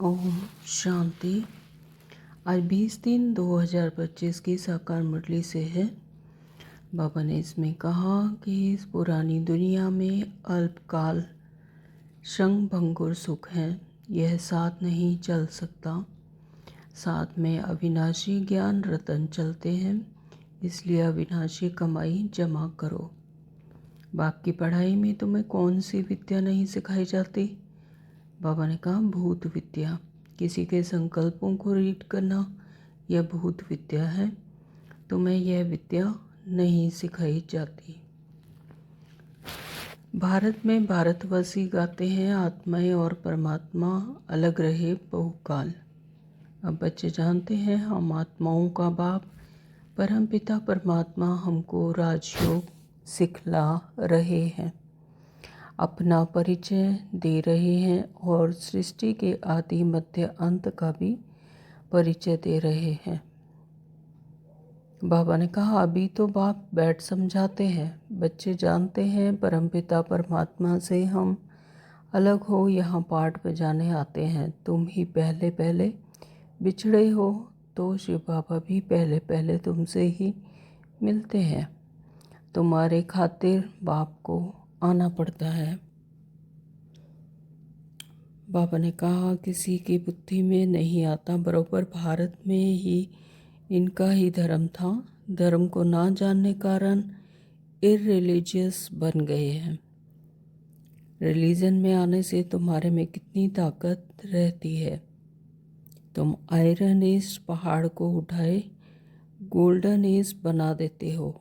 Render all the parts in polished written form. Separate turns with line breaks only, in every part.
ओम शांति। आज 20/3/2025 की साकार मुरली से है। बाबा ने इसमें कहा कि इस पुरानी दुनिया में अल्पकाल क्षण भंगुर सुख है, यह साथ नहीं चल सकता। साथ में अविनाशी ज्ञान रतन चलते हैं, इसलिए अविनाशी कमाई जमा करो। बाप की पढ़ाई में तुम्हें कौन सी विद्या नहीं सिखाई जाती? बाबा ने कहा भूत विद्या। किसी के संकल्पों को रीड करना यह भूत विद्या है। तुम्हें यह विद्या नहीं सिखाई जाती। भारत में भारतवासी गाते हैं आत्माएं और परमात्मा अलग रहे बहुकाल। अब बच्चे जानते हैं हम आत्माओं का बाप परमपिता परमात्मा हमको राजयोग सिखला रहे हैं, अपना परिचय दे रहे हैं और सृष्टि के आदि मध्य अंत का भी परिचय दे रहे हैं। बाबा ने कहा अभी तो बाप बैठ समझाते हैं। बच्चे जानते हैं परमपिता परमात्मा से हम अलग हो, यहाँ पाठ बजाने आते हैं। तुम ही पहले पहले बिछड़े हो तो शिव बाबा भी पहले पहले तुमसे ही मिलते हैं। तुम्हारे खातिर बाप को आना पड़ता है। बाबा ने कहा किसी की बुद्धि में नहीं आता। बरोबर भारत में ही इनका ही धर्म था। धर्म को ना जानने कारण इररिलीजियस बन गए हैं। रिलीजन में आने से तुम्हारे में कितनी ताकत रहती है। तुम आयरन एज पहाड़ को उठाए गोल्डन एज बना देते हो।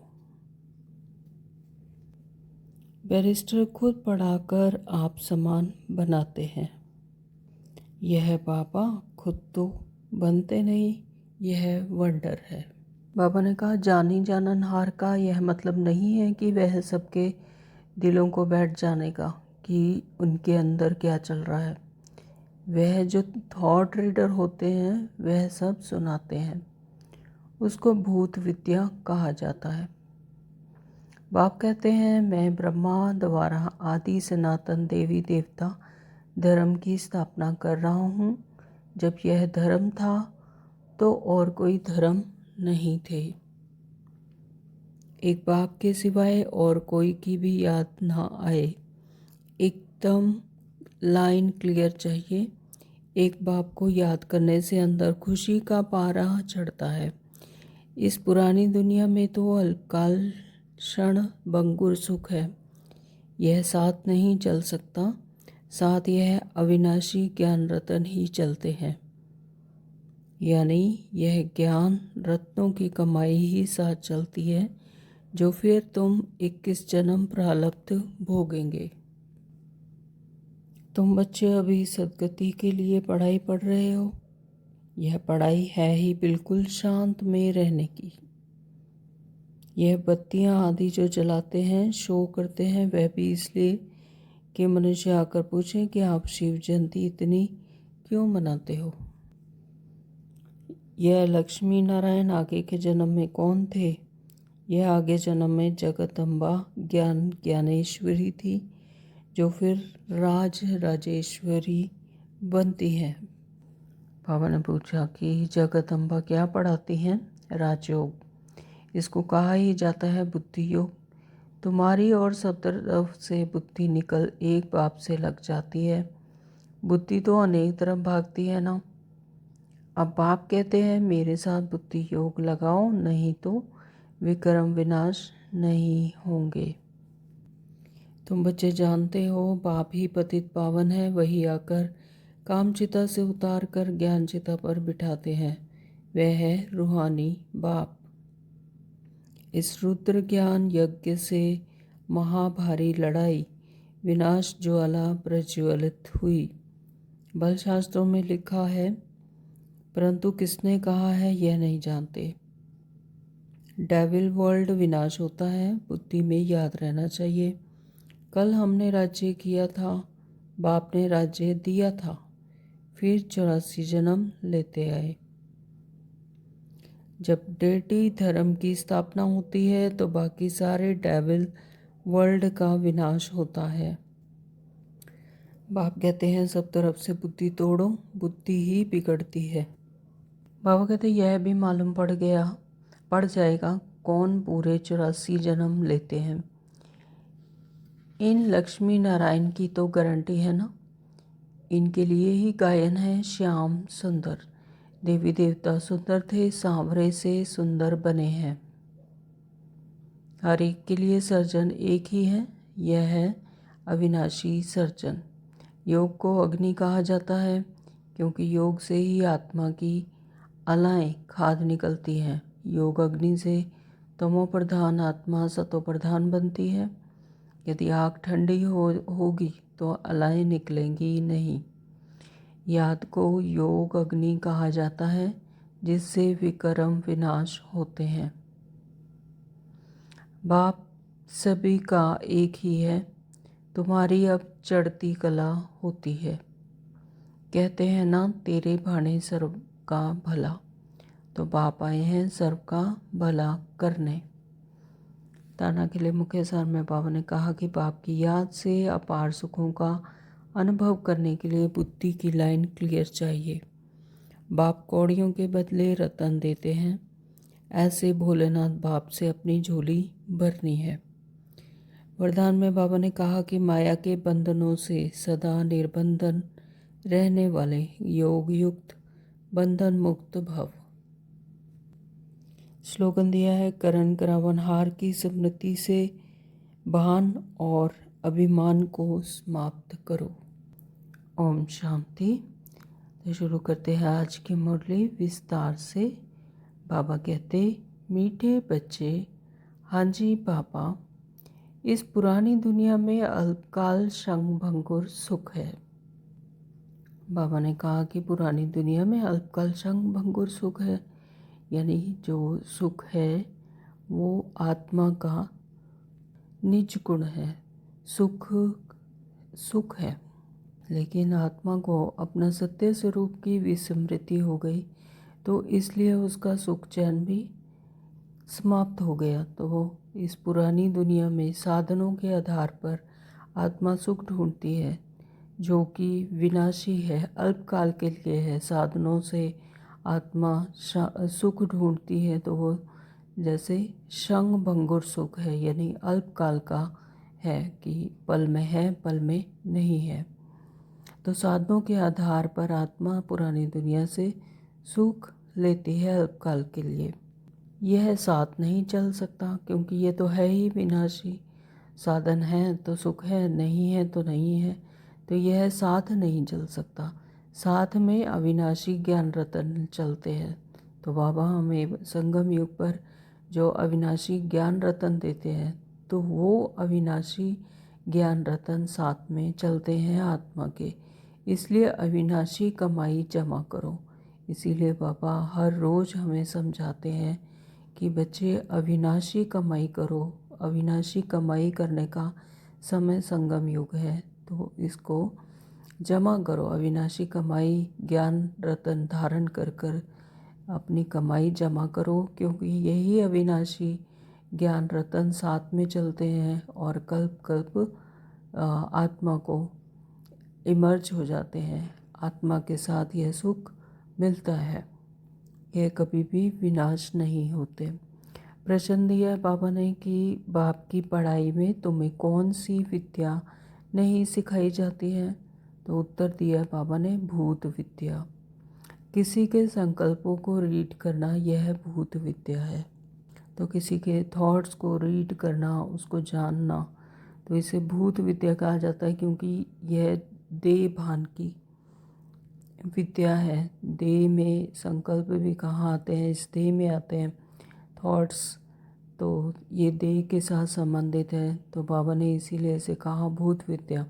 बैरिस्टर खुद पढ़ाकर आप समान बनाते हैं। यह बाबा खुद तो बनते नहीं, यह वंडर है। बाबा ने कहा जानी जाननहार का यह मतलब नहीं है कि वह सबके दिलों को बैठ जाने का कि उनके अंदर क्या चल रहा है। वह जो थॉट रीडर होते हैं वह सब सुनाते हैं, उसको भूत विद्या कहा जाता है। बाप कहते हैं मैं ब्रह्मा द्वारा आदि सनातन देवी देवता धर्म की स्थापना कर रहा हूँ। जब यह धर्म था तो और कोई धर्म नहीं थे। एक बाप के सिवाय और कोई की भी याद ना आए। एकदम लाइन क्लियर चाहिए। एक बाप को याद करने से अंदर खुशी का पारा चढ़ता है। इस पुरानी दुनिया में तो अल्पकाल क्षण भंगुर सुख है, यह साथ नहीं चल सकता। साथ यह अविनाशी ज्ञान रतन ही चलते हैं, यानी यह ज्ञान रत्नों की कमाई ही साथ चलती है, जो फिर तुम 21 जन्म प्रारब्ध भोगेंगे। तुम बच्चे अभी सद्गति के लिए पढ़ाई पढ़ रहे हो। यह पढ़ाई है ही बिल्कुल शांत में रहने की। यह बत्तियां आदि जो जलाते हैं शो करते हैं, वह भी इसलिए कि मनुष्य आकर पूछें कि आप शिव जयंती इतनी क्यों मनाते हो। यह लक्ष्मी नारायण आगे के जन्म में कौन थे? यह आगे जन्म में जगदम्बा ज्ञानेश्वरी थी, जो फिर राजेश्वरी बनती है। बाबा ने पूछा कि जगदम्बा क्या पढ़ाती हैं? राजयोग। इसको कहा ही जाता है बुद्धि योग। तुम्हारी और सब तरफ से बुद्धि निकल एक बाप से लग जाती है। बुद्धि तो अनेक तरफ भागती है ना। अब बाप कहते हैं मेरे साथ बुद्धि योग लगाओ, नहीं तो विक्रम विनाश नहीं होंगे। तुम बच्चे जानते हो बाप ही पतित पावन है। वही आकर कामचिता से उतार कर ज्ञानचिता पर बिठाते हैं। वह है रूहानी बाप। इस रुद्र ज्ञान यज्ञ से महाभारी लड़ाई विनाश ज्वाला प्रज्वलित हुई। बल शास्त्रों में लिखा है, परंतु किसने कहा है यह नहीं जानते। डेविल वर्ल्ड विनाश होता है, बुद्धि में याद रहना चाहिए। कल हमने राज्य किया था, बाप ने राज्य दिया था, फिर 84 जन्म लेते आए। जब डेटी धर्म की स्थापना होती है तो बाकी सारे डेविल वर्ल्ड का विनाश होता है। बाप कहते हैं सब तरफ से बुद्धि तोड़ो, बुद्धि ही बिगड़ती है। बाबा कहते यह भी मालूम पड़ जाएगा कौन पूरे 84 जन्म लेते हैं। इन लक्ष्मी नारायण की तो गारंटी है ना। इनके लिए ही गायन है श्याम सुंदर। देवी देवता सुंदर थे, सांवरे से सुंदर बने हैं। हर एक के लिए सर्जन एक ही है, यह है अविनाशी सर्जन। योग को अग्नि कहा जाता है क्योंकि योग से ही आत्मा की अलाएँ खाद निकलती हैं। योग अग्नि से तमो प्रधान आत्मा सतो प्रधान बनती है। यदि आग ठंडी होगी तो अलाएँ निकलेंगी नहीं। याद को योग अग्नि कहा जाता है जिससे विकर्म विनाश होते हैं। बाप सभी का एक ही है, तुम्हारी अब चढ़ती कला होती है। कहते हैं ना तेरे भाने सर्व का भला, तो बाप आए हैं सर्व का भला करने। ताना के लिए मुख्य सार में बाबा ने कहा कि बाप की याद से अपार सुखों का अनुभव करने के लिए बुद्धि की लाइन क्लियर चाहिए। बाप कौड़ियों के बदले रतन देते हैं। ऐसे भोलेनाथ बाप से अपनी झोली भरनी है। वरदान में बाबा ने कहा कि माया के बंधनों से सदा निर्बंधन रहने वाले योग युक्त बंधन मुक्त भव। स्लोगन दिया है करण करावनहार की स्मृति से भान और अभिमान को समाप्त करो। ओम शांति। तो शुरू करते हैं आज की मुरली विस्तार से। बाबा कहते मीठे बच्चे, हाँ जी पापा, इस पुरानी दुनिया में अल्पकाल क्षण भंगुर सुख है। बाबा ने कहा कि पुरानी दुनिया में अल्पकाल क्षण भंगुर सुख है, यानी जो सुख है वो आत्मा का निज गुण है। सुख है, लेकिन आत्मा को अपना सत्य स्वरूप की विस्मृति हो गई, तो इसलिए उसका सुख चैन भी समाप्त हो गया। तो वो इस पुरानी दुनिया में साधनों के आधार पर आत्मा सुख ढूंढती है, जो कि विनाशी है, अल्पकाल के लिए है। साधनों से आत्मा सुख ढूंढती है तो वो जैसे क्षण भंगुर सुख है, यानी अल्पकाल का है कि पल में है पल में नहीं है। तो साधनों के आधार पर आत्मा पुरानी दुनिया से सुख लेती है अल्पकाल के लिए। यह साथ नहीं चल सकता क्योंकि ये तो है ही विनाशी। साधन है तो सुख है, नहीं है तो नहीं है, तो यह साथ नहीं चल सकता। साथ में अविनाशी ज्ञान रतन चलते हैं। तो बाबा हमें संगम युग पर जो अविनाशी ज्ञान रतन देते हैं, तो वो अविनाशी ज्ञान रतन साथ में चलते हैं आत्मा के। इसलिए अविनाशी कमाई जमा करो। इसीलिए बाबा हर रोज़ हमें समझाते हैं कि बच्चे अविनाशी कमाई करो। अविनाशी कमाई करने का समय संगम युग है, तो इसको जमा करो। अविनाशी कमाई ज्ञान रतन धारण कर कर अपनी कमाई जमा करो, क्योंकि यही अविनाशी ज्ञान रतन साथ में चलते हैं और कल्प कल्प आत्मा को इमर्ज हो जाते हैं। आत्मा के साथ यह सुख मिलता है, यह कभी भी विनाश नहीं होते। प्रश्न दिया बाबा ने कि बाप की पढ़ाई में तुम्हें कौन सी विद्या नहीं सिखाई जाती है। तो उत्तर दिया बाबा ने भूत विद्या। किसी के संकल्पों को रीड करना यह भूत विद्या है। तो किसी के थॉट्स को रीड करना, उसको जानना, तो इसे भूत विद्या कहा जाता है, क्योंकि यह देह भान की विद्या है। देह में संकल्प भी कहाँ आते हैं, इस देह में आते हैं थॉट्स, तो ये देह के साथ संबंधित है। तो बाबा ने इसीलिए इसे कहा भूत विद्या।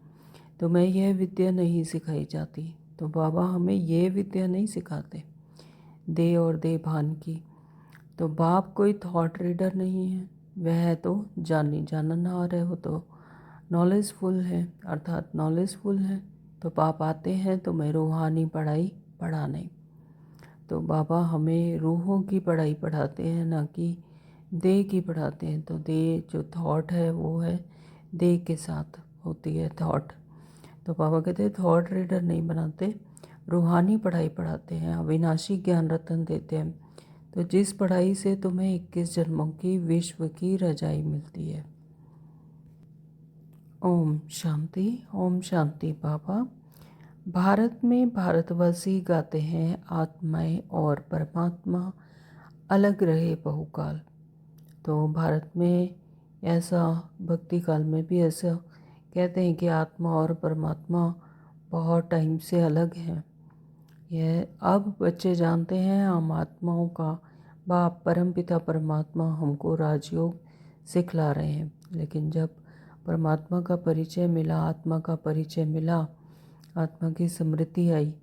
तो मैं यह विद्या नहीं सिखाई जाती। तो बाबा हमें यह विद्या नहीं सिखाते देह और देह भान की। तो बाप कोई थॉट रीडर नहीं है, वह तो जाननहार है, वो तो नॉलेजफुल है, अर्थात नॉलेजफुल है। तो बाप आते हैं तो मैं रूहानी पढ़ाई पढ़ाने। तो बाबा हमें रूहों की पढ़ाई पढ़ाते हैं, ना कि देह की पढ़ाते हैं। तो देह जो थॉट है वो है देह के साथ होती है थॉट। तो पापा कहते हैं थॉट रीडर नहीं बनाते, रूहानी पढ़ाई पढ़ाते हैं, अविनाशी ज्ञान रत्न देते हैं। तो जिस पढ़ाई से तुम्हें 21 जन्मों की विश्व की रजाई मिलती है। ओम शांति। ओम शांति पापा। भारत में भारतवासी गाते हैं आत्माएं और परमात्मा अलग रहे बहुकाल। तो भारत में ऐसा भक्ति काल में भी ऐसा कहते हैं कि आत्मा और परमात्मा बहुत टाइम से अलग हैं। यह अब बच्चे जानते हैं हम आत्माओं का बाप परमपिता परमात्मा हमको राजयोग सिखला रहे हैं। लेकिन जब परमात्मा का परिचय मिला, आत्मा का परिचय मिला, आत्मा की स्मृति आई,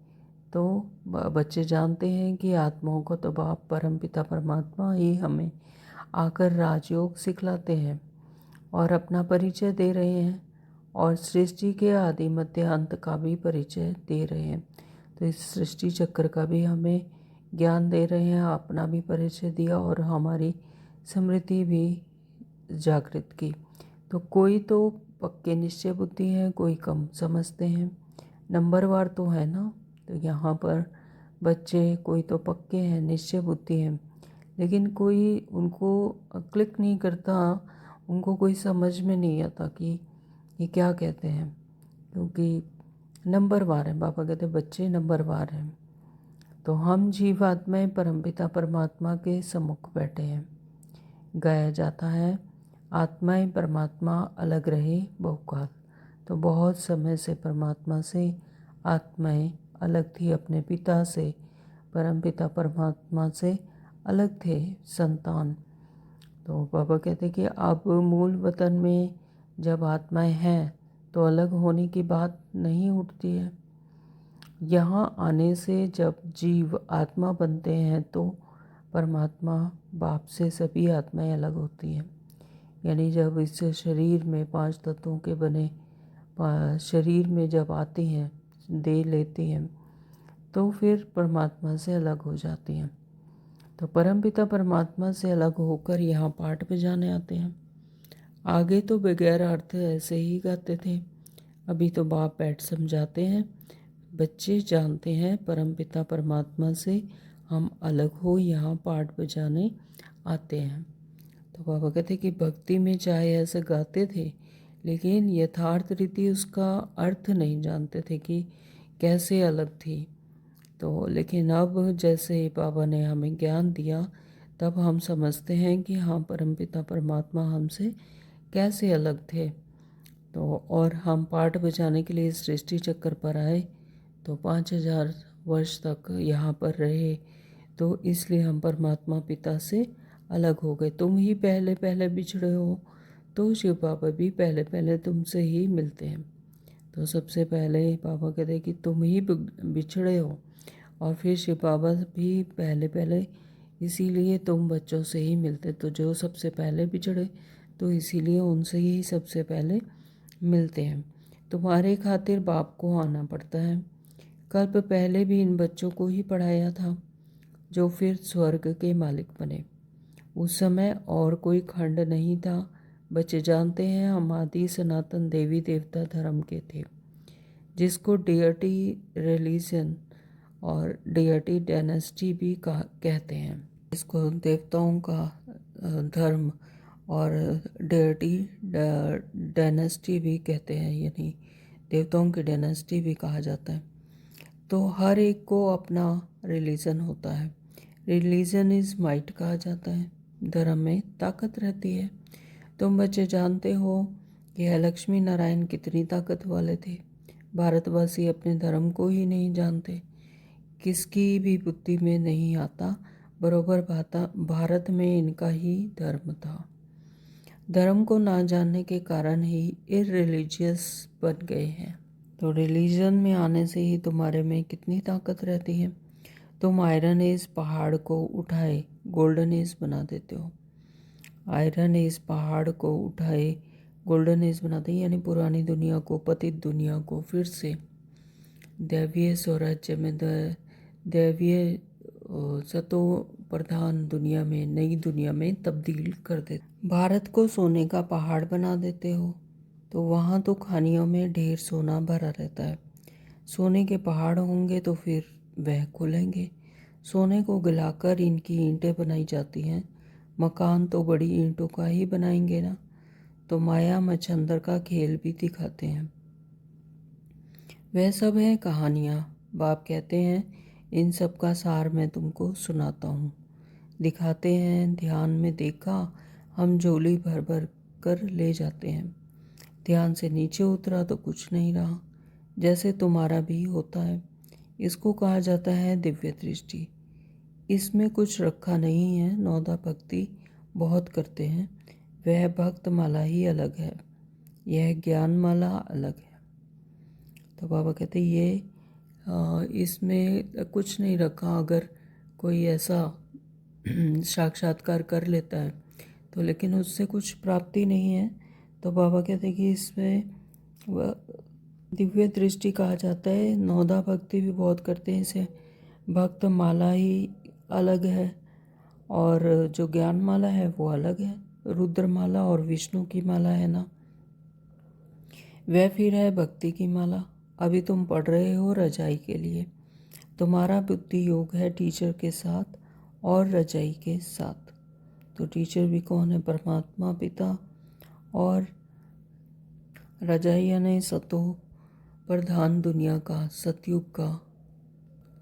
तो बच्चे जानते हैं कि आत्माओं को तो बाप परमपिता परमात्मा ही हमें आकर राजयोग सिखलाते हैं और अपना परिचय दे रहे हैं और सृष्टि के आदि मध्य अंत का भी परिचय दे रहे हैं। तो इस सृष्टि चक्र का भी हमें ज्ञान दे रहे हैं, अपना भी परिचय दिया और हमारी स्मृति भी जागृत की। तो कोई तो पक्के निश्चय बुद्धि है, कोई कम समझते हैं, नंबरवार तो है ना। तो यहाँ पर बच्चे कोई तो पक्के हैं, निश्चय बुद्धि हैं, लेकिन कोई उनको क्लिक नहीं करता, उनको कोई समझ में नहीं आता कि ये क्या कहते हैं, क्योंकि नंबरवार है। पापा कहते बच्चे नंबरवार हैं। तो हम जीवात्माएं परमपिता परमात्मा के सम्मुख बैठे हैं। गाया जाता है आत्माएं परमात्मा अलग रहे बहुकाल। तो बहुत समय से परमात्मा से आत्माएं अलग थी, अपने पिता से, परमपिता परमात्मा से अलग थे संतान। तो पापा कहते कि अब मूल वतन में जब आत्माएं हैं तो अलग होने की बात नहीं उठती है। यहाँ आने से जब जीव आत्मा बनते हैं तो परमात्मा बाप से सभी आत्माएं अलग होती हैं। यानी जब इस शरीर में 5 तत्वों के बने शरीर में जब आती हैं, दे लेती हैं, तो फिर परमात्मा से अलग हो जाती हैं। तो परमपिता परमात्मा से अलग होकर यहाँ पाठ बजाने आते हैं। आगे तो बगैर अर्थ ऐसे ही गाते थे, अभी तो बाप बैठ समझाते हैं। बच्चे जानते हैं परमपिता परमात्मा से हम अलग हो, यहाँ पाठ बजाने आते हैं। तो बाबा कहते कि भक्ति में चाहे ऐसे गाते थे, लेकिन यथार्थ रीति उसका अर्थ नहीं जानते थे कि कैसे अलग थी। तो लेकिन अब जैसे बाबा ने हमें ज्ञान दिया, तब हम समझते हैं कि हाँ परमपिता परमात्मा हमसे कैसे अलग थे। तो और हम पाठ बजाने के लिए सृष्टि चक्कर पर आए, तो 5000 वर्ष तक यहाँ पर रहे, तो इसलिए हम परमात्मा पिता से अलग हो गए। तुम ही पहले पहले बिछड़े हो, तो शिव बाबा भी पहले पहले तुमसे ही मिलते हैं। तो सबसे पहले बाबा कहते हैं कि तुम ही बिछड़े हो, और फिर शिव बाबा भी पहले पहले, इसीलिए तुम बच्चों से ही मिलते। तो जो सबसे पहले बिछड़े, तो इसीलिए उनसे ही सबसे पहले मिलते हैं। तुम्हारे खातिर बाप को आना पड़ता है। कल्प पहले भी इन बच्चों को ही पढ़ाया था, जो फिर स्वर्ग के मालिक बने। उस समय और कोई खंड नहीं था। बच्चे जानते हैं हम आदि सनातन देवी देवता धर्म के थे, जिसको डियटी रिलीजन और डियटी डायनेस्टी भी कहते हैं। इसको देवताओं का धर्म और डियटी डायनेस्टी भी कहते हैं, यानी देवताओं की डायनेस्टी भी कहा जाता है। तो हर एक को अपना रिलीजन होता है। रिलीजन इज़ माइट कहा जाता है। धर्म में ताकत रहती है। तुम बच्चे जानते हो कि लक्ष्मी नारायण कितनी ताकत वाले थे। भारतवासी अपने धर्म को ही नहीं जानते, किसकी भी बुद्धि में नहीं आता। बरोबर भारत में इनका ही धर्म था। धर्म को ना जानने के कारण ही इररिलीजियस बन गए हैं। तो रिलीजन में आने से ही तुम्हारे में कितनी ताकत रहती है। तुम आयरन एज पहाड़ को उठाए गोल्डन एज बना देते हो। आयरन एज पहाड़ को उठाए गोल्डन एज बनाते हैं, यानी पुरानी दुनिया को, पतित दुनिया को फिर से दैवीय स्वराज्य में, दैवीय सतो प्रधान दुनिया में, नई दुनिया में तब्दील कर देते। भारत को सोने का पहाड़ बना देते हो। तो वहाँ तो खानियों में ढेर सोना भरा रहता है। सोने के पहाड़ होंगे तो फिर वह खुलेंगे। सोने को गलाकर इनकी ईंटें बनाई जाती हैं। मकान तो बड़ी ईंटों का ही बनाएंगे ना। तो माया मच्छंदर का खेल भी दिखाते हैं। वह सब है कहानियाँ। बाप कहते हैं इन सब का सार मैं तुमको सुनाता हूँ। दिखाते हैं ध्यान में देखा, हम झोली भर भर कर ले जाते हैं। ध्यान से नीचे उतरा तो कुछ नहीं रहा, जैसे तुम्हारा भी होता है। इसको कहा जाता है दिव्य दृष्टि। इसमें कुछ रखा नहीं है। नौदा भक्ति बहुत करते हैं, वह भक्त माला ही अलग है, यह ज्ञान माला अलग है। तो बाबा कहते इसमें कुछ नहीं रखा। अगर कोई ऐसा साक्षात्कार कर लेता है तो, लेकिन उससे कुछ प्राप्ति नहीं है। तो बाबा कहते कि इसमें दिव्य दृष्टि कहा जाता है। नौदा भक्ति भी बहुत करते हैं, इसे भक्त माला ही अलग है और जो ज्ञान माला है वो अलग है। रुद्र माला और विष्णु की माला है ना, वह फिर है भक्ति की माला। अभी तुम पढ़ रहे हो रजाई के लिए। तुम्हारा बुद्धि योग है टीचर के साथ और रजाई के साथ। तो टीचर भी कौन है? परमात्मा पिता। और रजाई यानी सतो प्रधान दुनिया का, सतयुग का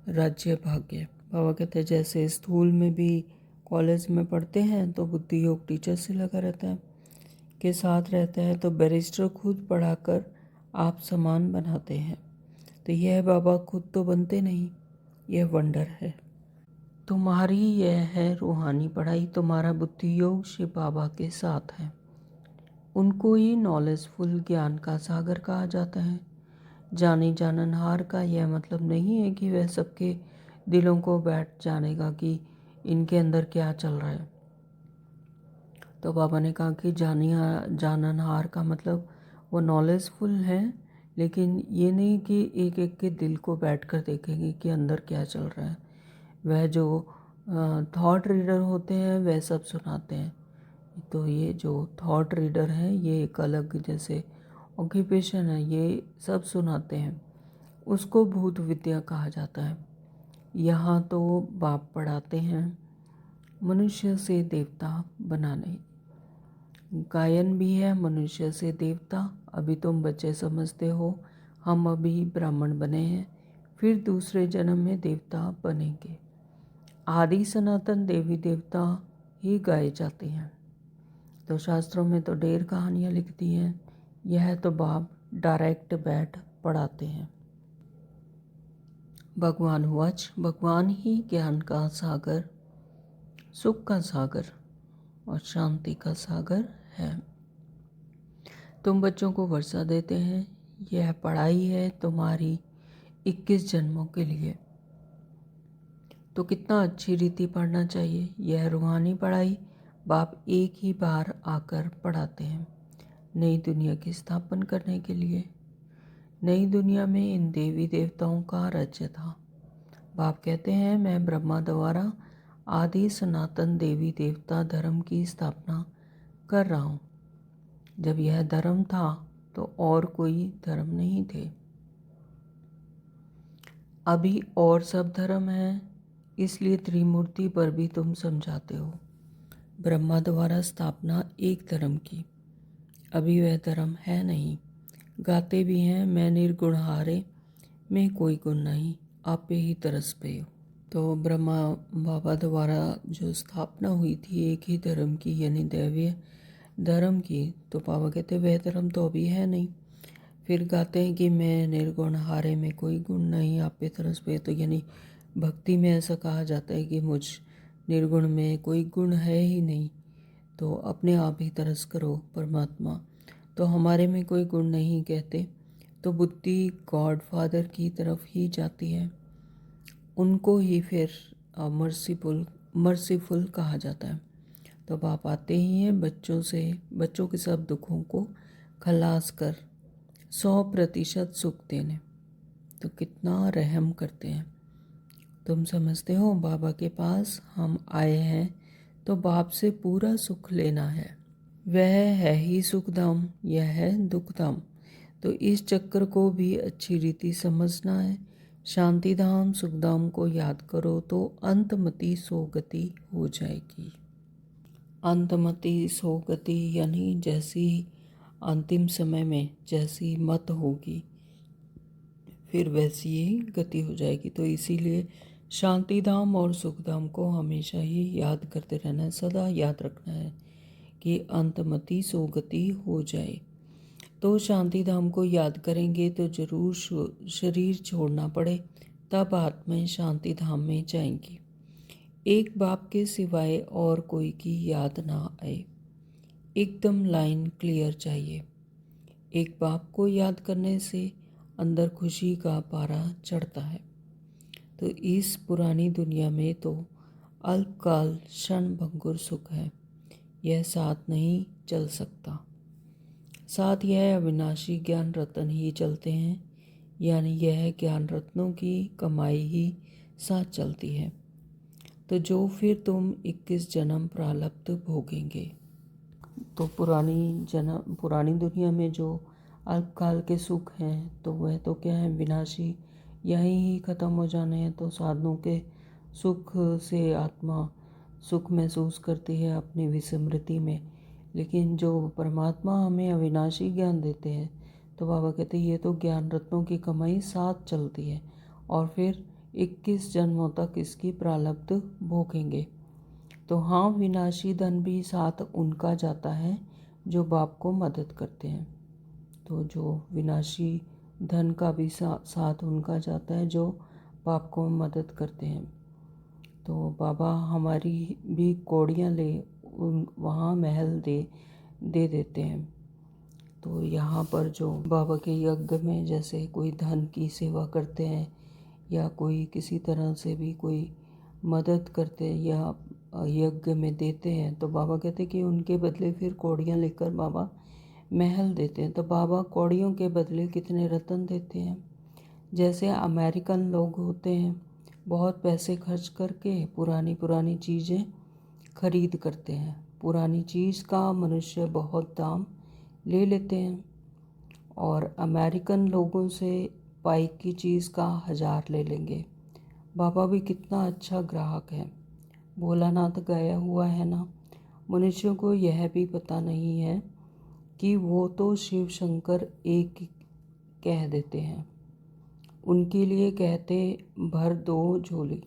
राज्य भाग्य। बाबा कहते हैं जैसे स्कूल में भी कॉलेज में पढ़ते हैं तो बुद्धि योग टीचर से लगा रहता है, के साथ रहता है। तो बैरिस्टर खुद पढ़ाकर आप समान बनाते हैं। तो यह बाबा खुद तो बनते नहीं, यह वंडर है। तुम्हारी यह है रूहानी पढ़ाई। तुम्हारा बुद्धि योग शिव बाबा के साथ है। उनको ही नॉलेजफुल ज्ञान का सागर कहा जाता है। जानी जाननहार का यह मतलब नहीं है कि वह सबके दिलों को बैठ जानेगा कि इनके अंदर क्या चल रहा है। तो बाबा ने कहा कि जाननहार का मतलब वो नॉलेजफुल है, लेकिन ये नहीं कि एक एक के दिल को बैठ कर देखेंगे कि अंदर क्या चल रहा है। वह जो थॉट रीडर होते हैं वह सब सुनाते हैं। तो ये जो थॉट रीडर है ये एक अलग जैसे ऑक्यूपेशन है, ये सब सुनाते हैं। उसको भूत विद्या कहा जाता है। यहाँ तो बाप पढ़ाते हैं मनुष्य से देवता बनाने। गायन भी है मनुष्य से देवता। अभी तुम बच्चे समझते हो हम अभी ब्राह्मण बने हैं, फिर दूसरे जन्म में देवता बनेंगे। आदि सनातन देवी देवता ही गाए जाते हैं। तो शास्त्रों में तो ढेर कहानियाँ लिख दी हैं, यह तो बाप डायरेक्ट बैठ पढ़ाते हैं। भगवान वच, भगवान ही ज्ञान का सागर, सुख का सागर और शांति का सागर है। तुम बच्चों को वर्षा देते हैं, यह पढ़ाई है तुम्हारी 21 जन्मों के लिए। तो कितना अच्छी रीति पढ़ना चाहिए। यह रूहानी पढ़ाई बाप एक ही बार आकर पढ़ाते हैं, नई दुनिया की स्थापन करने के लिए। नई दुनिया में इन देवी देवताओं का राज्य था। बाप कहते हैं मैं ब्रह्मा द्वारा आदि सनातन देवी देवता धर्म की स्थापना कर रहा हूँ। जब यह धर्म था तो और कोई धर्म नहीं थे, अभी और सब धर्म है। इसलिए त्रिमूर्ति पर भी तुम समझाते हो। ब्रह्मा द्वारा स्थापना एक धर्म की, अभी वह धर्म है नहीं। गाते भी हैं मैं निर्गुण हारे, में कोई गुण नहीं, आपे ही तरस पे हो। तो ब्रह्मा बाबा द्वारा जो स्थापना हुई थी एक ही धर्म की, यानी दैवीय धर्म की, तो बाबा कहते वह धर्म तो अभी है नहीं। फिर गाते हैं कि मैं निर्गुण हारे में कोई गुण नहीं, आप पे तरस पे। तो यानी भक्ति में ऐसा कहा जाता है कि मुझ निर्गुण में कोई गुण है ही नहीं, तो अपने आप ही तरस करो परमात्मा। तो हमारे में कोई गुण नहीं कहते, तो बुद्धि गॉड फादर की तरफ ही जाती है। उनको ही फिर मर्सीफुल कहा जाता है। तो बाप आते ही हैं बच्चों के सब दुखों को खलास कर 100% सुख देने। तो कितना रहम करते हैं। तुम समझते हो बाबा के पास हम आए हैं तो बाप से पूरा सुख लेना है। वह है ही सुखधाम, यह है दुखधाम। तो इस चक्र को भी अच्छी रीति समझना है। शांतिधाम सुखधाम को याद करो तो अंतमति सोगति हो जाएगी। अंतमति सोगति यानी जैसी अंतिम समय में जैसी मत होगी फिर वैसी ही गति हो जाएगी। तो इसीलिए शांतिधाम और सुखधाम को हमेशा ही याद करते रहना है, सदा याद रखना है कि अंतमति सोगति हो जाए। तो शांतिधाम को याद करेंगे तो जरूर शरीर छोड़ना पड़े, तब आत्माएं शांतिधाम में जाएंगी। एक बाप के सिवाय और कोई की याद ना आए, एकदम लाइन क्लियर चाहिए। एक बाप को याद करने से अंदर खुशी का पारा चढ़ता है। तो इस पुरानी दुनिया में तो अल्पकाल क्षण भंगुर सुख है, यह साथ नहीं चल सकता। साथ यह अविनाशी ज्ञान रत्न ही चलते हैं, यानी यह ज्ञान रत्नों की कमाई ही साथ चलती है। तो जो फिर तुम 21 जन्म प्रारब्ध भोगेंगे। तो पुरानी दुनिया में जो अल्पकाल के सुख हैं तो वह तो क्या है, विनाशी, यहीं ही ख़त्म हो जाने हैं। तो साधनों के सुख से आत्मा सुख महसूस करती है अपनी विस्मृति में, लेकिन जो परमात्मा हमें अविनाशी ज्ञान देते हैं तो बाबा कहते हैं ये तो ज्ञान रत्नों की कमाई साथ चलती है और फिर 21 जन्मों तक इसकी प्रारब्ध भोगेंगे। तो हाँ, विनाशी धन भी साथ उनका जाता है जो बाप को मदद करते हैं। तो जो विनाशी धन का भी साथ उनका जाता है जो बाप को मदद करते हैं। तो बाबा हमारी भी कौड़ियाँ ले वहाँ महल दे देते हैं। तो यहाँ पर जो बाबा के यज्ञ में जैसे कोई धन की सेवा करते हैं या कोई किसी तरह से भी कोई मदद करते हैं या यज्ञ में देते हैं, तो बाबा कहते हैं कि उनके बदले फिर कौड़ियाँ लेकर बाबा महल देते हैं। तो बाबा कौड़ियों के बदले कितने रत्न देते हैं। जैसे अमेरिकन लोग होते हैं, बहुत पैसे खर्च करके पुरानी चीज़ें खरीद करते हैं। पुरानी चीज़ का मनुष्य बहुत दाम ले लेते हैं और अमेरिकन लोगों से बाइक की चीज़ का 1000 ले लेंगे। बाबा भी कितना अच्छा ग्राहक है, भोलानाथ गया हुआ है ना। मनुष्यों को यह भी पता नहीं है कि वो तो शिव शंकर एक कह देते हैं। उनके लिए कहते भर दो झोली,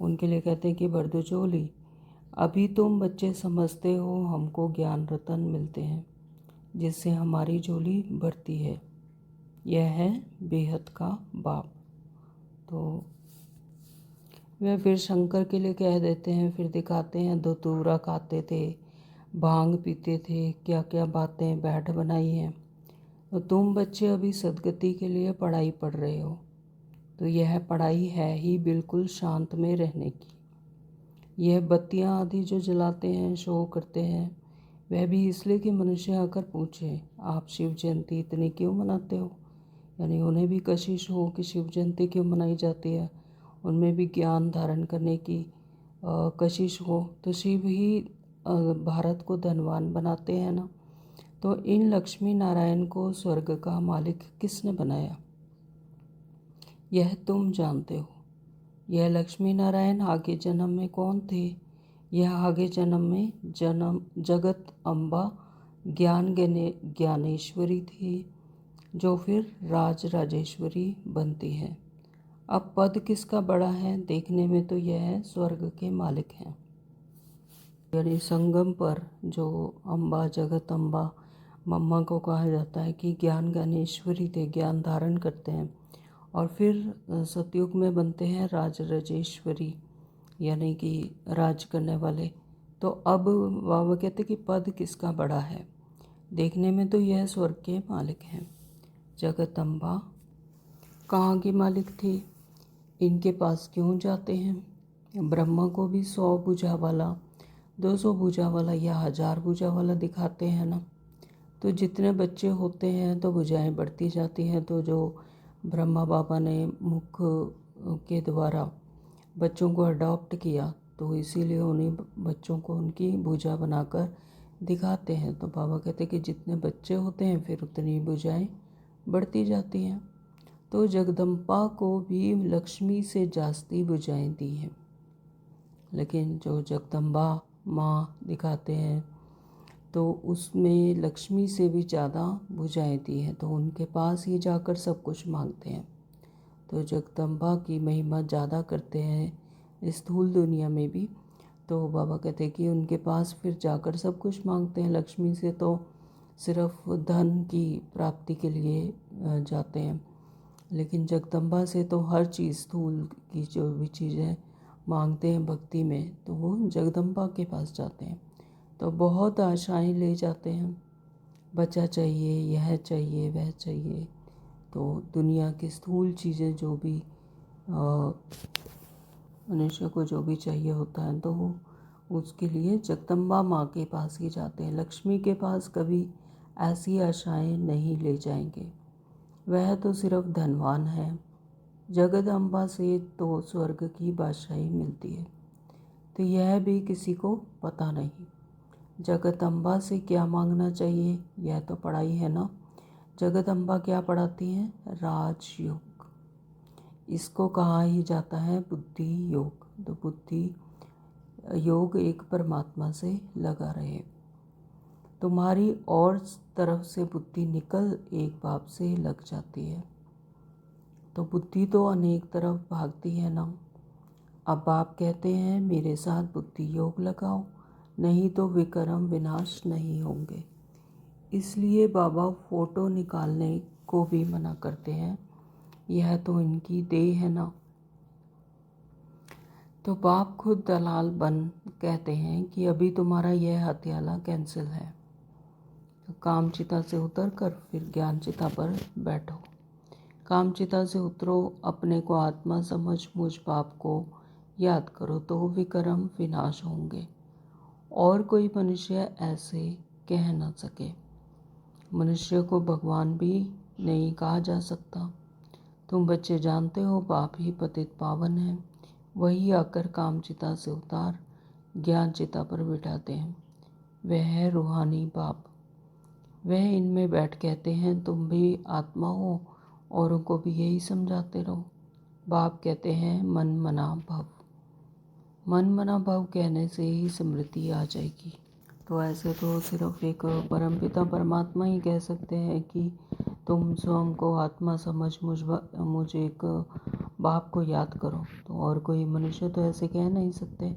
उनके लिए कहते हैं कि भर दो झोली। अभी तुम बच्चे समझते हो हमको ज्ञान रतन मिलते हैं जिससे हमारी झोली भरती है। यह है बेहद का बाप। तो वह फिर शंकर के लिए कह देते हैं, फिर दिखाते हैं धतूरा खाते थे, भांग पीते थे, क्या क्या बातें बैठ बनाई हैं। तो तुम बच्चे अभी सदगति के लिए पढ़ाई पढ़ रहे हो, तो यह पढ़ाई है ही बिल्कुल शांत में रहने की। यह बत्तियां आदि जो जलाते हैं, शो करते हैं, वह भी इसलिए कि मनुष्य आकर पूछे आप शिव जयंती इतनी क्यों मनाते हो। यानी उन्हें भी कशिश हो कि शिव जयंती क्यों मनाई जाती है, उनमें भी ज्ञान धारण करने की कशिश हो। तो शिव ही भारत को धनवान बनाते हैं ना। तो इन लक्ष्मी नारायण को स्वर्ग का मालिक किसने बनाया, यह तुम जानते हो। यह लक्ष्मी नारायण आगे जन्म में कौन थे। यह आगे जन्म में जगत अम्बा ज्ञानेश्वरी थी, जो फिर राजेश्वरी बनती है। अब पद किसका बड़ा है, देखने में तो यह स्वर्ग के मालिक हैं। यानी संगम पर जो अम्बा जगत अम्बा मम्मा को कहा जाता है कि ज्ञानेश्वरी थे, ज्ञान धारण करते हैं। और फिर सतयुग में बनते हैं राजेश्वरी, यानी कि राज करने वाले। तो अब बाबा कहते कि पद किसका बड़ा है, देखने में तो यह स्वर्ग के मालिक हैं। जगत अम्बा कहाँ की मालिक थी, इनके पास क्यों जाते हैं। ब्रह्मा को भी 100 भुजा वाला, 200 भुजा वाला या 1000 भुजा वाला दिखाते हैं ना। तो जितने बच्चे होते हैं तो भुजाएं बढ़ती जाती हैं। तो जो ब्रह्मा बाबा ने मुख के द्वारा बच्चों को अडॉप्ट किया, तो इसीलिए उन्हीं बच्चों को उनकी भुजा बनाकर दिखाते हैं। तो बाबा कहते हैं कि जितने बच्चे होते हैं फिर उतनी भुजाएं बढ़ती जाती हैं। तो जगदम्बा को भी लक्ष्मी से जास्ती भुजाएं दी हैं, लेकिन जो जगदम्बा माँ दिखाते हैं तो उसमें लक्ष्मी से भी ज़्यादा भुजाएं दी हैं। तो उनके पास ही जाकर सब कुछ मांगते हैं। तो जगदम्बा की महिमा ज़्यादा करते हैं स्थूल दुनिया में भी। तो बाबा कहते हैं कि उनके पास फिर जाकर सब कुछ मांगते हैं। लक्ष्मी से तो सिर्फ धन की प्राप्ति के लिए जाते हैं, लेकिन जगदम्बा से तो हर चीज़ स्थूल की जो भी चीज़ें मांगते हैं भक्ति में, तो वो जगदम्बा के पास जाते हैं। तो बहुत आशाएं ले जाते हैं, बच्चा चाहिए, यह चाहिए, वह चाहिए। तो दुनिया की स्थूल चीज़ें जो भी मनुष्य को जो भी चाहिए होता है, तो वो उसके लिए जगदम्बा माँ के पास ही जाते हैं। लक्ष्मी के पास कभी ऐसी आशाएं नहीं ले जाएंगे, वह तो सिर्फ धनवान है। जगदम्बा से तो स्वर्ग की बादशाही मिलती है, तो यह भी किसी को पता नहीं। जगदम्बा से क्या मांगना चाहिए, यह तो पढ़ाई है ना। जगदम्बा क्या पढ़ाती हैं? राजयोग। इसको कहा ही जाता है बुद्धि योग। तो बुद्धि योग एक परमात्मा से लगा रहे। तुम्हारी और तरफ से बुद्धि निकल एक बाप से लग जाती है। तो बुद्धि तो अनेक तरफ भागती है ना। अब बाप कहते हैं मेरे साथ बुद्धि योग लगाओ, नहीं तो विक्रम विनाश नहीं होंगे। इसलिए बाबा फोटो निकालने को भी मना करते हैं, यह तो इनकी देह है ना। तो बाप खुद दलाल बन कहते हैं कि अभी तुम्हारा यह हथियाला कैंसिल है, तो कामचिता से उतर कर फिर ज्ञान चिता पर बैठो। कामचिता से उतरो, अपने को आत्मा समझ मुझ बाप को याद करो, तो विक्रम विनाश होंगे और कोई मनुष्य ऐसे कह न सके। मनुष्य को भगवान भी नहीं कहा जा सकता। तुम बच्चे जानते हो बाप ही पतित पावन है, वही आकर कामचिता से उतार ज्ञान चिता पर बिठाते हैं। वह है रूहानी बाप। वह इनमें बैठ कहते हैं तुम भी आत्मा हो, औरों को भी यही समझाते रहो। बाप कहते हैं मन मना भव। मन मना भव कहने से ही स्मृति आ जाएगी। तो ऐसे तो सिर्फ एक परमपिता परमात्मा ही कह सकते हैं कि तुम स्वयं को आत्मा समझ मुझे एक बाप को याद करो। तो और कोई मनुष्य तो ऐसे कह नहीं सकते।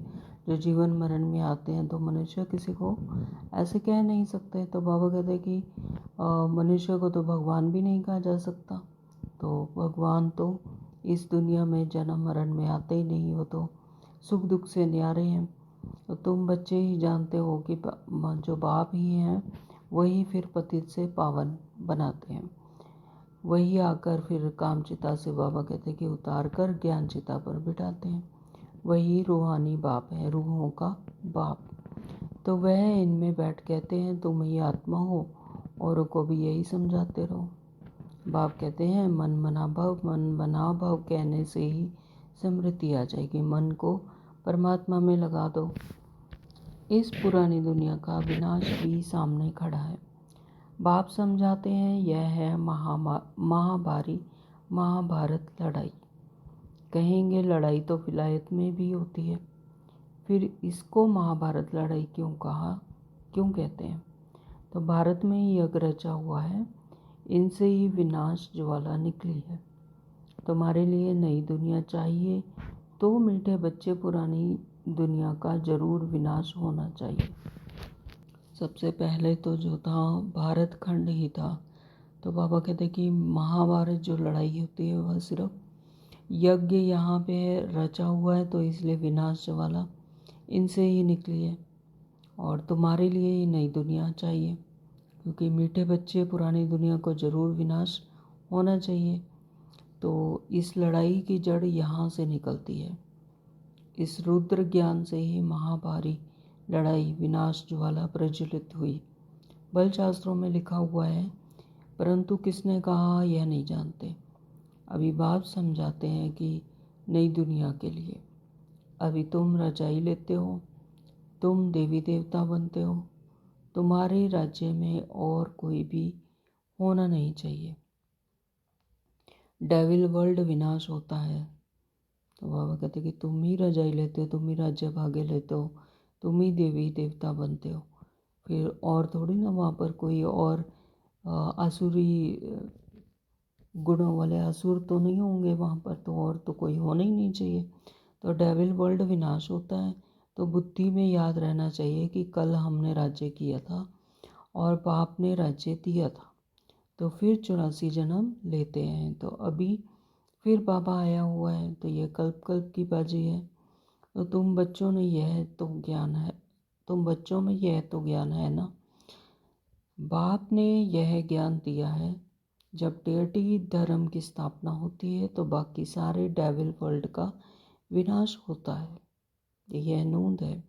जो जीवन मरण में आते हैं तो मनुष्य किसी को ऐसे कह नहीं सकते। तो बाबा कहते हैं कि मनुष्य को तो भगवान भी नहीं कहा जा सकता। तो भगवान तो इस दुनिया में जन्म मरण में आते ही नहीं, वो तो सुख दुख से न्यारे हैं। तो तुम बच्चे ही जानते हो कि जो बाप ही हैं वही फिर पतित से पावन बनाते हैं। वही आकर फिर कामचिता से बाबा कहते कि उतार कर ज्ञान चिता पर बिठाते हैं। वही रूहानी बाप है, रूहों का बाप। तो वह इनमें बैठ कहते हैं तुम ही आत्मा हो, औरों को भी यही समझाते रहो। बाप कहते हैं मन मना भव, मन बना भव कहने से ही स्मृति आ जाएगी। मन को परमात्मा में लगा दो। इस पुरानी दुनिया का विनाश भी सामने खड़ा है। बाप समझाते हैं यह है महाभारत लड़ाई। कहेंगे लड़ाई तो विलायत में भी होती है, फिर इसको महाभारत लड़ाई क्यों कहते हैं? तो भारत में ही यज्ञ रचा हुआ है, इनसे ही विनाश ज्वाला निकली है। तुम्हारे लिए नई दुनिया चाहिए तो मीठे बच्चे पुरानी दुनिया का जरूर विनाश होना चाहिए। सबसे पहले तो जो था भारत खंड ही था। तो बाबा कहते कि महाभारत जो लड़ाई होती है वह सिर्फ यज्ञ यहाँ पे रचा हुआ है, तो इसलिए विनाश वाला इनसे ही निकली है। और तुम्हारे लिए ही नई दुनिया चाहिए, क्योंकि मीठे बच्चे पुरानी दुनिया को जरूर विनाश होना चाहिए। तो इस लड़ाई की जड़ यहाँ से निकलती है। इस रुद्र ज्ञान से ही महाभारी लड़ाई विनाश ज्वाला प्रज्वलित हुई। बल शास्त्रों में लिखा हुआ है, परंतु किसने कहा यह नहीं जानते। अभी बाप समझाते हैं कि नई दुनिया के लिए अभी तुम रजाई लेते हो, तुम देवी देवता बनते हो, तुम्हारे राज्य में और कोई भी होना नहीं चाहिए। डेविल वर्ल्ड विनाश होता है। तो बाबा कहते कि तुम ही रजाई लेते हो, तुम ही राज्य भागे लेते हो, तुम ही देवी देवता बनते हो, फिर और थोड़ी ना वहाँ पर कोई और आसुरी गुणों वाले असुर तो नहीं होंगे वहाँ पर, तो और तो कोई होना ही नहीं चाहिए। तो डेविल वर्ल्ड विनाश होता है। तो बुद्धि में याद रहना चाहिए कि कल हमने राज्य किया था और बाप ने राज्य दिया था, तो फिर 84 जन्म लेते हैं। तो अभी फिर बाबा आया हुआ है, तो ये कल्प कल्प की बाजी है। तो तुम बच्चों ने यह तो ज्ञान है, तुम बच्चों में यह तो ज्ञान है ना, बाप ने यह ज्ञान दिया है। जब डेटी धर्म की स्थापना होती है तो बाकी सारे डेविल वर्ल्ड का विनाश होता है। यह नूंद है।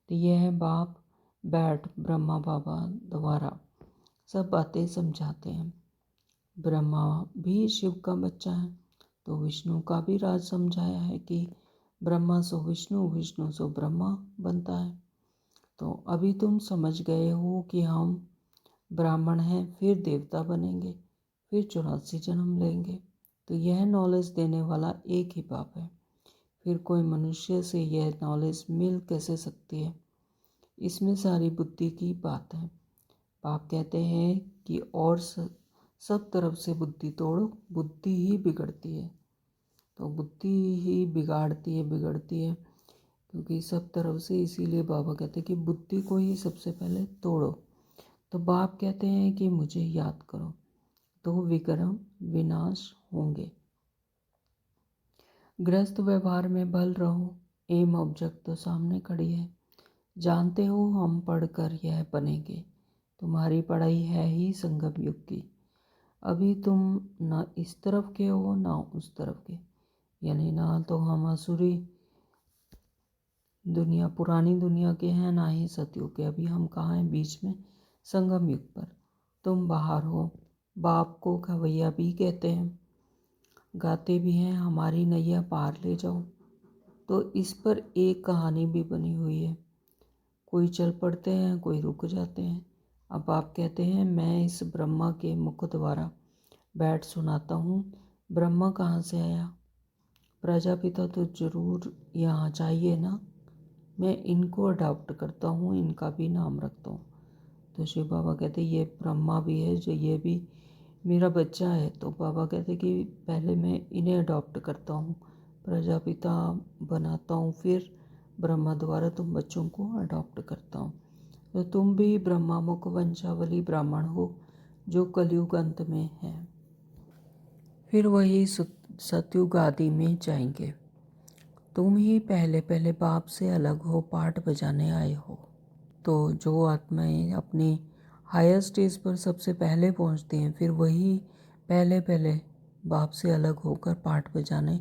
तो यह बाप बैठ ब्रह्मा बाबा द्वारा सब बातें समझाते हैं। ब्रह्मा भी शिव का बच्चा है, तो विष्णु का भी राज समझाया है कि ब्रह्मा सो विष्णु, विष्णु सो ब्रह्मा बनता है। तो अभी तुम समझ गए हो कि हम ब्राह्मण हैं, फिर देवता बनेंगे, फिर 84 जन्म लेंगे। तो यह नॉलेज देने वाला एक ही बाप है। फिर कोई मनुष्य से यह नॉलेज मिल कैसे सकती है? इसमें सारी बुद्धि की बात है। बाप कहते हैं कि और सब तरफ से बुद्धि तोड़ो, बुद्धि ही बिगड़ती है। तो बुद्धि ही बिगड़ती है क्योंकि सब तरफ से, इसीलिए बाबा कहते हैं कि बुद्धि को ही सबसे पहले तोड़ो। तो बाप कहते हैं कि मुझे याद करो तो विक्रम विनाश होंगे। ग्रस्त व्यवहार में बल रहो, एम ऑब्जेक्ट तो सामने खड़ी है। जानते हो हम पढ़कर यह बनेंगे, तुम्हारी पढ़ाई है ही संगम युग की। अभी तुम ना इस तरफ के हो ना उस तरफ के, यानी ना तो हम आसुरी दुनिया पुरानी दुनिया के हैं ना ही सतयुग के। अभी हम कहाँ हैं? बीच में संगम युग पर। तुम बाहर हो। बाप को खवैया भी कहते हैं, गाते भी हैं हमारी नैया पार ले जाओ। तो इस पर एक कहानी भी बनी हुई है। कोई चल पड़ते हैं, कोई रुक जाते हैं। अब आप कहते हैं मैं इस ब्रह्मा के मुख द्वारा बैठ सुनाता हूँ। ब्रह्मा कहाँ से आया? प्रजापिता तो जरूर यहाँ चाहिए ना। मैं इनको अडॉप्ट करता हूँ, इनका भी नाम रखता हूँ। तो शिव बाबा कहते ये ब्रह्मा भी है, जो ये भी मेरा बच्चा है। तो बाबा कहते कि पहले मैं इन्हें अडॉप्ट करता हूँ, प्रजापिता बनाता हूँ, फिर ब्रह्मा द्वारा तुम बच्चों को अडॉप्ट करता हूँ। तो तुम भी ब्रह्मा मुख वंशावली ब्राह्मण हो, जो कलयुग अंत में है, फिर वही सतयुग आदि में जाएंगे। तुम ही पहले पहले बाप से अलग हो, पाठ बजाने आए हो। तो जो आत्माएं अपनी हायर स्टेज पर सबसे पहले पहुंचती हैं, फिर वही पहले पहले बाप से अलग होकर पाठ बजाने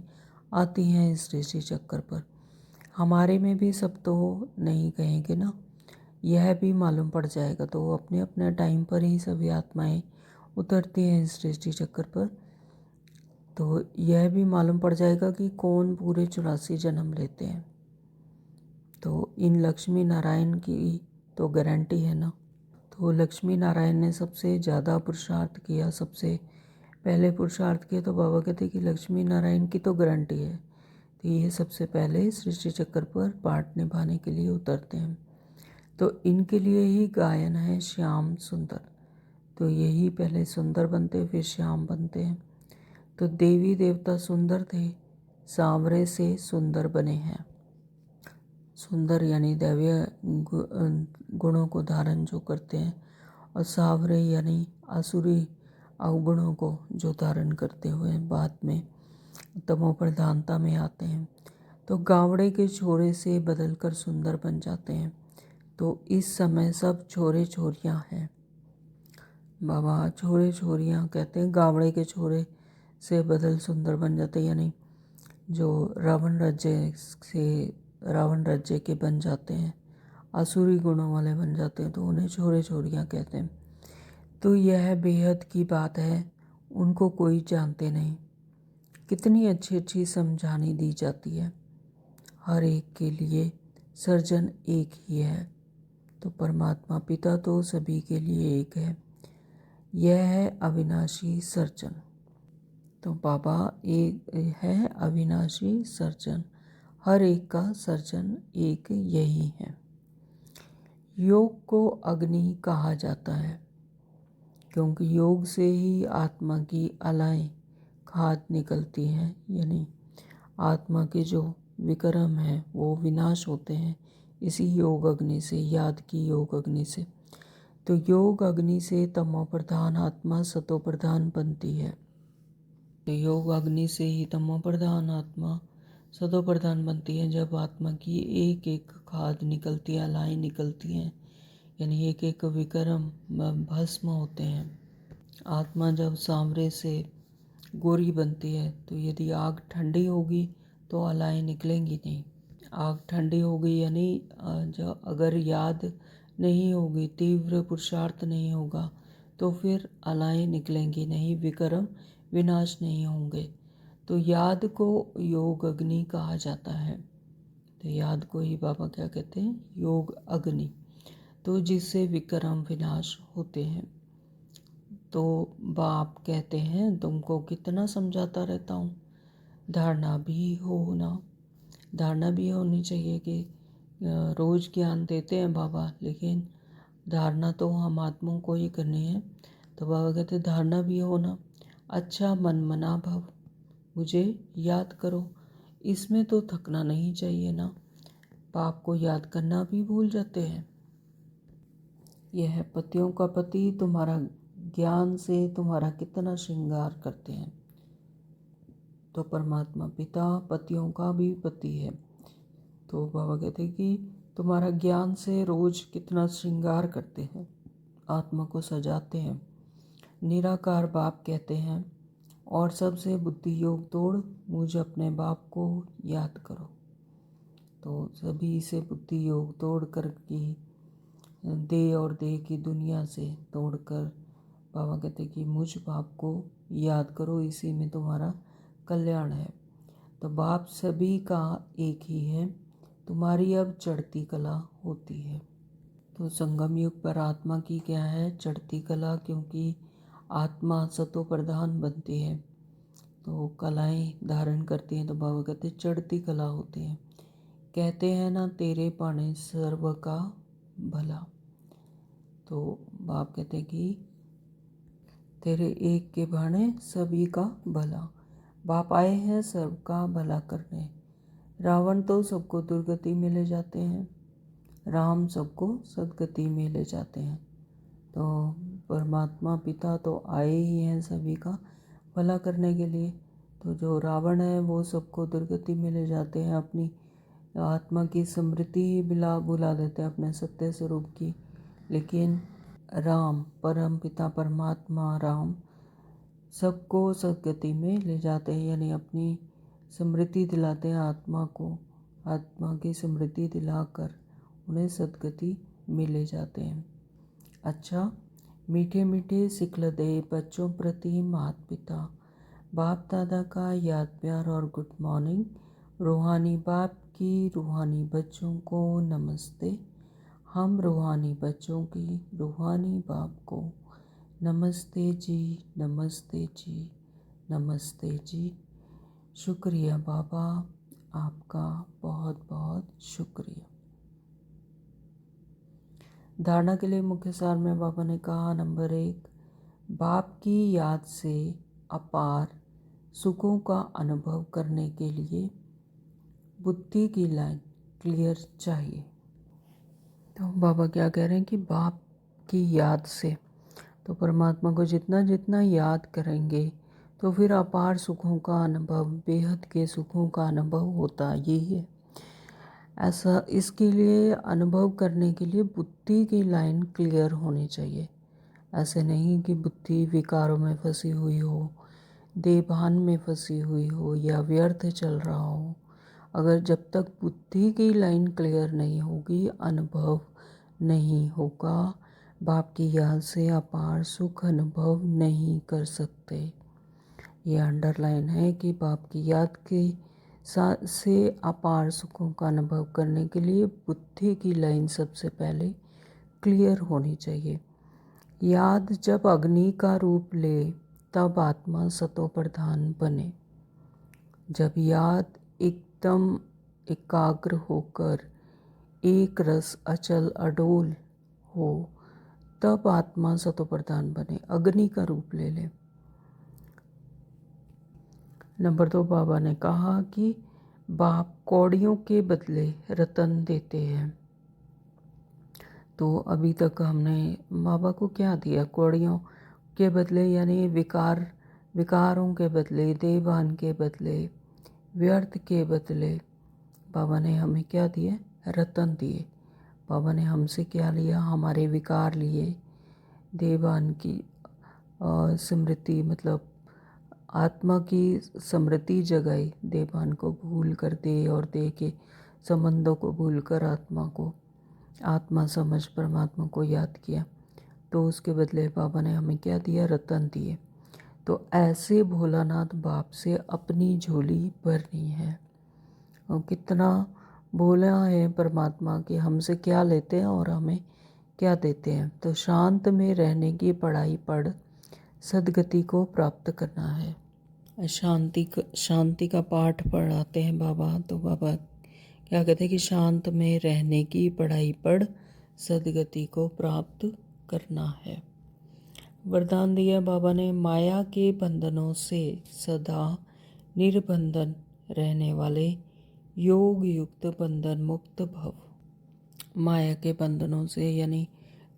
आती हैं इस सृष्टि चक्कर पर। हमारे में भी सब तो नहीं कहेंगे ना, यह भी मालूम पड़ जाएगा। तो अपने अपने टाइम पर ही सभी आत्माएं उतरती हैं इस सृष्टि चक्कर पर। तो यह भी मालूम पड़ जाएगा कि कौन पूरे 84 जन्म लेते हैं। तो इन लक्ष्मी नारायण की तो गारंटी है ना। तो लक्ष्मी नारायण ने सबसे ज़्यादा पुरुषार्थ किया, सबसे पहले पुरुषार्थ किया। तो बाबा कहते कि लक्ष्मी नारायण की तो गारंटी है। तो ये सबसे पहले सृष्टि चक्र पर पाठ निभाने के लिए उतरते हैं। तो इनके लिए ही गायन है श्याम सुंदर। तो यही पहले सुंदर बनते फिर श्याम बनते हैं। तो देवी देवता सुंदर थे, सांवरे से सुंदर बने हैं। सुंदर यानी दैवीय गुणों को धारण जो करते हैं, और सांवरे यानी आसुरी अवगुणों को जो धारण करते हुए बाद में तमो प्रधानता में आते हैं। तो गावड़े के छोरे से बदलकर सुंदर बन जाते हैं। तो इस समय सब छोरे छोरियां हैं। बाबा छोरे छोरियां कहते हैं, गावड़े के छोरे से बदल सुंदर बन जाते हैं, यानी जो रावण राज्य के बन जाते हैं, आसुरी गुणों वाले बन जाते हैं, तो उन्हें छोरे छोरियां कहते हैं। तो यह बेहद की बात है, उनको कोई जानते नहीं। कितनी अच्छी अच्छी समझानी दी जाती है। हर एक के लिए सर्जन एक ही है। तो परमात्मा पिता तो सभी के लिए एक है, यह है अविनाशी सर्जन। तो बाबा एक है अविनाशी सर्जन, हर एक का सर्जन एक यही है। योग को अग्नि कहा जाता है क्योंकि योग से ही आत्मा की अलाएं खाद निकलती हैं, यानी आत्मा के जो विक्रम हैं वो विनाश होते हैं इसी योग अग्नि से, याद की योग अग्नि से। तो योग अग्नि से तमो प्रधान आत्मा सतो प्रधान बनती है। तो योग अग्नि से ही तमो प्रधान आत्मा सतो प्रधान बनती है। जब आत्मा की एक एक खाद निकलती है, अलाएं निकलती हैं, यानी एक एक विक्रम भस्म होते हैं। आत्मा जब सांवरे से गोरी बनती है तो यदि आग ठंडी होगी तो अलाएं निकलेंगी नहीं। आग ठंडी होगी यानी जब अगर याद नहीं होगी, तीव्र पुरुषार्थ नहीं होगा तो फिर अलाएं निकलेंगी नहीं, विक्रम विनाश नहीं होंगे। तो याद को योग अग्नि कहा जाता है। तो याद को ही बाबा क्या कहते हैं, योग अग्नि। तो जिससे विक्रम विनाश होते हैं। तो बाप कहते हैं तुमको कितना समझाता रहता हूँ, धारणा भी होनी चाहिए कि रोज़ ज्ञान देते हैं बाबा, लेकिन धारणा तो हम आत्माओं को ही करनी है। तो बाबा कहते धारणा भी होना, अच्छा मन मना भव, मुझे याद करो, इसमें तो थकना नहीं चाहिए ना। बाप को याद करना भी भूल जाते हैं। यह है पतियों का पति, तुम्हारा ज्ञान से तुम्हारा कितना श्रृंगार करते हैं। तो परमात्मा पिता पतियों का भी पति है। तो बाबा कहते हैं कि तुम्हारा ज्ञान से रोज कितना श्रृंगार करते हैं, आत्मा को सजाते हैं। निराकार बाप कहते हैं और सबसे बुद्धि योग तोड़ मुझ अपने बाप को याद करो। तो सभी से बुद्धि योग तोड़ कर की दे और दे की दुनिया से तोड़कर बाबा कहते कि मुझ बाप को याद करो, इसी में तुम्हारा कल्याण है। तो बाप सभी का एक ही है, तुम्हारी अब चढ़ती कला होती है। तो संगम युग पर आत्मा की क्या है, चढ़ती कला, क्योंकि आत्मा सतो प्रधान बनती है तो कलाएं धारण करती हैं। तो बाबा कहते चढ़ती कला होती है। कहते हैं ना तेरे पाने सर्व का भला। तो बाप कहते कि तेरे एक के भाने सभी का भला। बाप आए हैं सबका भला करने। रावण तो सबको दुर्गति में ले जाते हैं, राम सबको सदगति में ले जाते हैं। तो परमात्मा पिता तो आए ही हैं सभी का भला करने के लिए। तो जो रावण है वो सबको दुर्गति में ले जाते हैं, अपनी आत्मा की स्मृति ही बुला देते हैं अपने सत्य स्वरूप की। लेकिन राम परम पिता परमात्मा राम सबको सदगति में ले जाते हैं, यानी अपनी स्मृति दिलाते हैं आत्मा को, आत्मा की स्मृति दिलाकर उन्हें सदगति में ले जाते हैं। अच्छा, मीठे मीठे सिखल दे बच्चों प्रति माता पिता, बाप दादा का याद प्यार और गुड मॉर्निंग। रूहानी बाप की रूहानी बच्चों को नमस्ते। हम रूहानी बच्चों की रूहानी बाप को नमस्ते जी, नमस्ते जी, नमस्ते जी। शुक्रिया बाबा, आपका बहुत बहुत शुक्रिया। धारणा के लिए मुख्य सार में बाबा ने कहा, नंबर 1, बाप की याद से अपार सुखों का अनुभव करने के लिए बुद्धि की लाइन क्लियर चाहिए। तो बाबा क्या कह रहे हैं कि बाप की याद से, तो परमात्मा को जितना जितना याद करेंगे तो फिर अपार सुखों का अनुभव, बेहद के सुखों का अनुभव होता ही है। ऐसा इसके लिए अनुभव करने के लिए बुद्धि की लाइन क्लियर होनी चाहिए। ऐसे नहीं कि बुद्धि विकारों में फंसी हुई हो, देभान में फंसी हुई हो या व्यर्थ चल रहा हो। अगर जब तक बुद्धि की लाइन क्लियर नहीं होगी, अनुभव नहीं होगा, बाप की याद से अपार सुख अनुभव नहीं कर सकते। ये अंडरलाइन है कि बाप की याद की से अपार सुखों का अनुभव करने के लिए बुद्धि की लाइन सबसे पहले क्लियर होनी चाहिए। याद जब अग्नि का रूप ले तब आत्मा सतो प्रधान बने। जब याद एकदम एकाग्र होकर एक रस अचल अडोल हो तब आत्मा सतो प्रधान बने, अग्नि का रूप ले ले। नंबर 2, बाबा ने कहा कि बाप कौड़ियों के बदले रतन देते हैं। तो अभी तक हमने बाबा को क्या दिया? कौड़ियों के बदले यानी विकारों के बदले, देवान के बदले, व्यर्थ के बदले बाबा ने हमें क्या दिए? रतन दिए। बाबा ने हमसे क्या लिया? हमारे विकार लिए, देवान की स्मृति मतलब आत्मा की स्मृति जगाई, देवान को भूल कर दे और दे के संबंधों को भूल कर आत्मा समझ परमात्मा को याद किया। तो उसके बदले बाबा ने हमें क्या दिया? रतन दिए। तो ऐसे भोलानाथ बाप से अपनी झोली भरनी है। और कितना भोला है परमात्मा कि हमसे क्या लेते हैं और हमें क्या देते हैं। तो शांत में रहने की पढ़ाई पढ़ सदगति को प्राप्त करना है। शांति का पाठ पढ़ाते हैं बाबा। तो बाबा क्या कहते हैं कि शांत में रहने की पढ़ाई पढ़ सदगति को प्राप्त करना है। वरदान दिया बाबा ने, माया के बंधनों से सदा निर्बंधन रहने वाले योग युक्त बंधन मुक्त भव। माया के बंधनों से यानी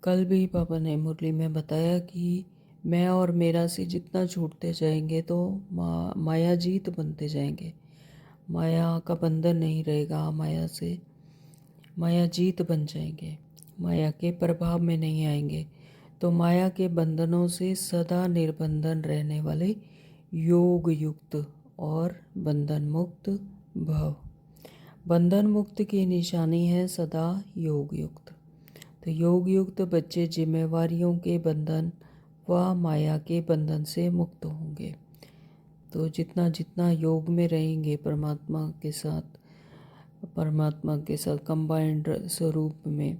कल भी बाबा ने मुरली में बताया कि मैं और मेरा से जितना छूटते जाएंगे तो माया जीत बनते जाएंगे। माया का बंधन नहीं रहेगा, माया जीत बन जाएंगे, माया के प्रभाव में नहीं आएंगे। तो माया के बंधनों से सदा निर्बंधन रहने वाले योग युक्त और बंधन मुक्त भव। बंधन मुक्त की निशानी है सदा योग युक्त। तो योग युक्त बच्चे जिम्मेवारियों के बंधन व माया के बंधन से मुक्त होंगे। तो जितना जितना योग में रहेंगे परमात्मा के साथ कंबाइंड स्वरूप में,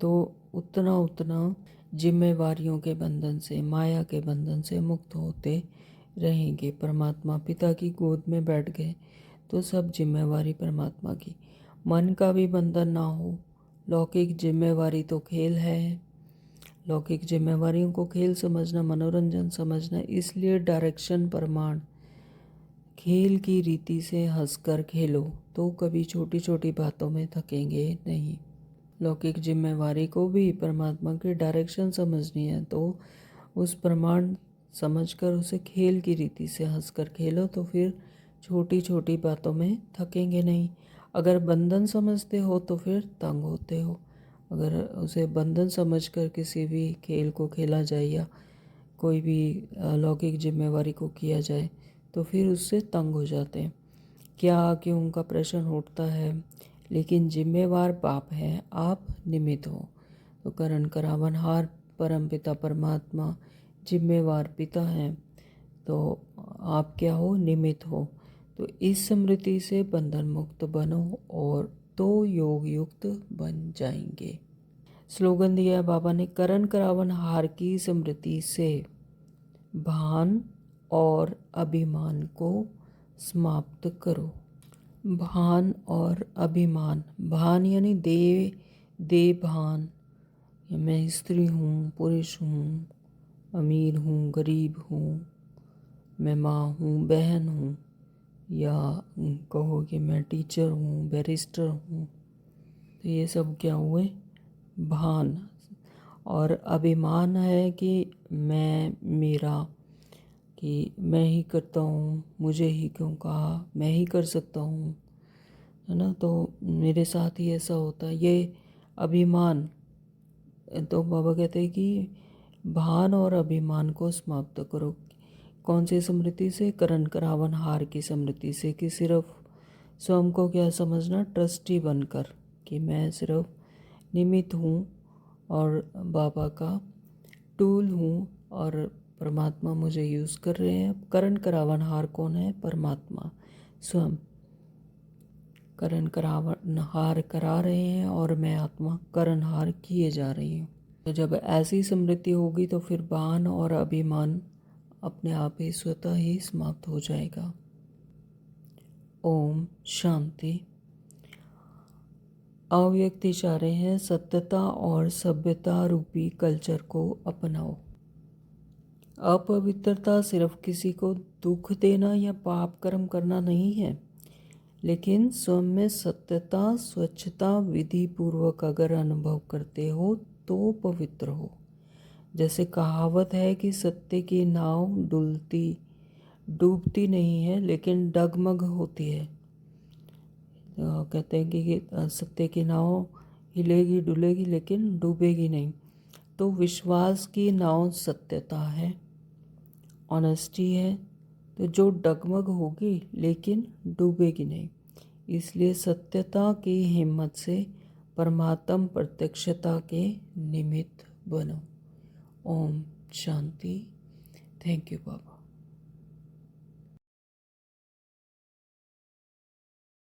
तो उतना उतना जिम्मेवारियों के बंधन से, माया के बंधन से मुक्त होते रहेंगे। परमात्मा पिता की गोद में बैठ गए तो सब जिम्मेवारी परमात्मा की। मन का भी बंधन ना हो। लौकिक जिम्मेवारी तो खेल है, लौकिक जिम्मेवारियों को खेल समझना, मनोरंजन समझना, इसलिए डायरेक्शन प्रमाण खेल की रीति से हंसकर खेलो तो कभी छोटी छोटी बातों में थकेंगे नहीं। लौकिक जिम्मेवारी को भी परमात्मा की डायरेक्शन समझनी है तो उस प्रमाण समझकर उसे खेल की रीति से हंसकर खेलो तो फिर छोटी छोटी बातों में थकेंगे नहीं। अगर बंधन समझते हो तो फिर तंग होते हो। अगर उसे बंधन समझकर किसी भी खेल को खेला जाए या कोई भी लौकिक जिम्मेवारी को किया जाए तो फिर उससे तंग हो जाते हैं। क्या क्यों का प्रश्न उठता है, लेकिन जिम्मेवार बाप है, आप निमित्त हो। तो करण करावनहार परम पिता परमात्मा जिम्मेवार पिता हैं, तो आप क्या हो? निमित्त हो। तो इस स्मृति से बंधन मुक्त बनो और तो योग युक्त बन जाएंगे। स्लोगन दिया बाबा ने, करण करावनहार की स्मृति से भान और अभिमान को समाप्त करो। भान और अभिमान, भान यानी दे भान, मैं स्त्री हूँ, पुरुष हूँ, अमीर हूँ, गरीब हूँ, मैं माँ हूँ, बहन हूँ, या कहो कि मैं टीचर हूँ, बैरिस्टर हूँ। तो ये सब क्या हुए? भान। और अभिमान है कि मेरा, कि मैं ही करता हूँ, मुझे ही क्यों कहा, मैं ही कर सकता हूँ, है ना, तो मेरे साथ ही ऐसा होता है, ये अभिमान। तो बाबा कहते हैं कि भान और अभिमान को समाप्त करो। कौन सी स्मृति से? करण करावनहार की स्मृति से, कि सिर्फ स्वयं को क्या समझना? ट्रस्टी बनकर, कि मैं सिर्फ निमित्त हूँ और बाबा का टूल हूँ और परमात्मा मुझे यूज़ कर रहे हैं। करण करावनहार कौन है? परमात्मा स्वयं। करणहार करा रहे हैं और मैं आत्मा करणहार किए जा रही हूँ। तो जब ऐसी स्मृति होगी तो फिर भान और अभिमान अपने आप ही स्वतः ही समाप्त हो जाएगा। ओम शांति। अव्यक्ति चाह रहे हैं सत्यता और सभ्यता रूपी कल्चर को अपनाओ। अपवित्रता सिर्फ किसी को दुख देना या पाप कर्म करना नहीं है, लेकिन स्वयं में सत्यता स्वच्छता विधि पूर्वक अगर अनुभव करते हो तो पवित्र हो। जैसे कहावत है कि सत्य की नाव डूबती नहीं है लेकिन डगमग होती है। कहते हैं कि सत्य की नाव हिलेगी डुलेगी लेकिन डूबेगी नहीं। तो विश्वास की नाव सत्यता है, ऑनेस्टी है, तो जो डगमग होगी लेकिन डूबेगी नहीं। इसलिए सत्यता की हिम्मत से परमात्म प्रत्यक्षता के निमित्त बनो। ओम शांति। Thank you Baba.